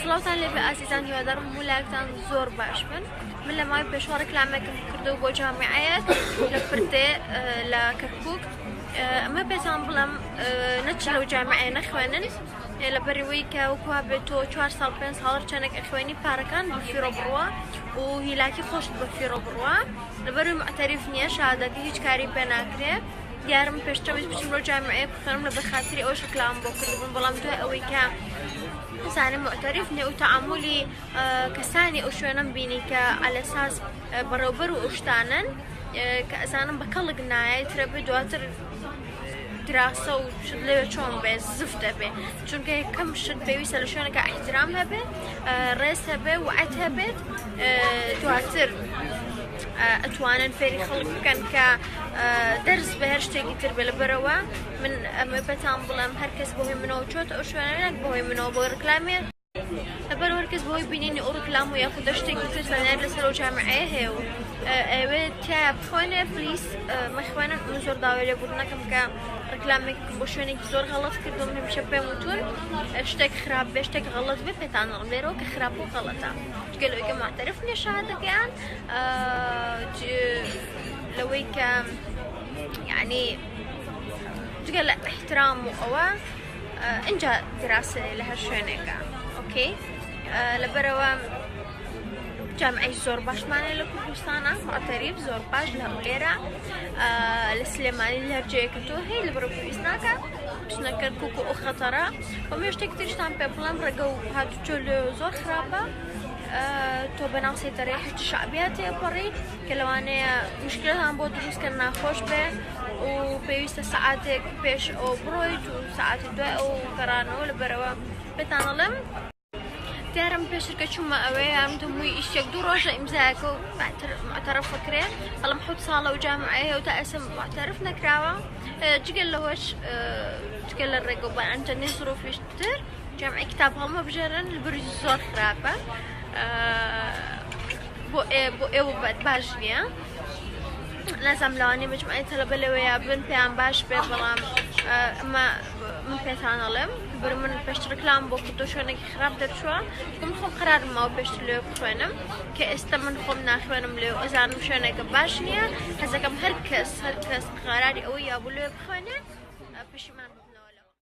سڵاوتان لێ بە ئازیزان هیوادارم مولایەکتان زۆر باش بن. من لە ماوەی پێشوە ڕێکلامێکم کردو بۆ جامعەیەک لە پردێ لە کەرکووک. ئەمە پێتان بڵێم نەچ لەو جامعەیە نەخوێنن لەبەرەوەی کە وەکوا بێتەوە 4 ساڵ 5 ساڵ چەندێک ئەخوێنی پارەکان بە فیرۆ بڕوە و هیلاکی خۆشت بە فیرۆ بڕوە لەبەروی معتەریف نییە شادەتی هیچ کاری پێ ناکرێت. دیارم پێشتەوەی بچم بۆ جامعەیە بخوێنم لە بەخاتری ئەوەش ڕێکلام بۆ کردبوون، بەڵام دوای ئەوەی کە زانم معتەریف نیە و تەعاملی کەسانی ئەو شوێنەم بینی کە ئەلەساس بەڕێوەبەر و ئەوشتانن کە ئەزانم بە کەڵک نایە ترەبێ دواتر دراسە و شت لەوێ چۆن بێ زفت دەبێ، چونکە یەکەم شت پێویستە لە شوێنەکە ئەحترام هەبێت، ڕێز هەبێ وعەت هەبێت، دواتر ئەتوانن فێری خەڵک بکەن کە دەرس بە هەر شتێکی تر بێ. لەبەرەوە من ئەمە پێتان بڵێم هەر کەس بەهۆی منەوە چۆتە ئەو شوێنە نەک بەهۆی منەوە بۆ ڕێکلامێ، لەبەرەوە هەر کەس بەهۆی بینینی ئەو ڕێکلام و یاخود شتێکی تر زانیار لەسەر ئەو جامعەیە هەیە و ئەوێ تایە بخوێنێ پلیس مەخوێنن. من زۆر داوای لێبوو نەکەم کە ڕێکلامێکم بۆ شوێنێکی زۆر غەڵەت کردم، هەمیشە پێم وتون شتێک خراپ بێ شتێک غەڵەت بێ پێتان دەڵێم لێرەوە کە خراپ و غەڵەتە، چونکە لەوەی کە معتەرف نییە شەهادەکەیان لەوەی کە یعنی جگە لە احترام و ئەوە اینجا دراسە لە هەر شوێنێکە ئۆکەی. لەبەرەوە جامعەی زۆر باشمانەیە لە کوردستانە، معتەریف زۆر باش لە هەولێرە لە سلێمانی لە هەرجەیەکە تۆ هەیە لەبەرەوە پێویست ناکە بچنە کەرکووک و ئەو خەتەرە. بەمێ شتێکی تریشتان پێ بڵێم ڕێگە و هاتوچۆ لێ زۆر خراپە، تۆ بەناو سێتەرەی حەشت شەعبیە تێپەڕی کە لەوانەیە مشکلتان بۆ دروستکە ناخۆش بێ و پێویستە سەعاتێک پێش ئەو بڕۆیت و سەعاتی دوای ئەو گەڕانەوە. لەبەرەوە پێتان دەڵێم دیارم پێشکە چوومە ئەوەیە ئەم دەمووی ئیشێک 2 ڕۆژە ئیمزایەکە و معتەرف فکرێ بەڵام 7 ساڵە و جامعەیە و تا ئێستا معتەرف نەکراوە. جگەل لەوەش جگەل لە ڕێگە و بەئینتەرنێت زۆرۆفیش تر جامعەی کتاب هەڵمە بژێرن لەبەری زۆر خراپە بۆ ئێوە باش نییە. نازانم لەوانەیە مجموعەی تەلەبە لەوەیە بن پێیان باش بێ، بەڵام ئەمە من پێتان دەڵێم بەر من پێشتر ڕێکلام بۆ کردو شوێنێکی خراپ دەرچووە، من خۆم قەرارم ماوە پێشتر لێ بخوێنم کە ئێستا من خۆم ناخوێنم لێ و ئەزانم شوێنێکە باش نییە. حەزەکەم هەر کەس قەراری ئەوەی یابوو لێ بخوێنێ پەشیمان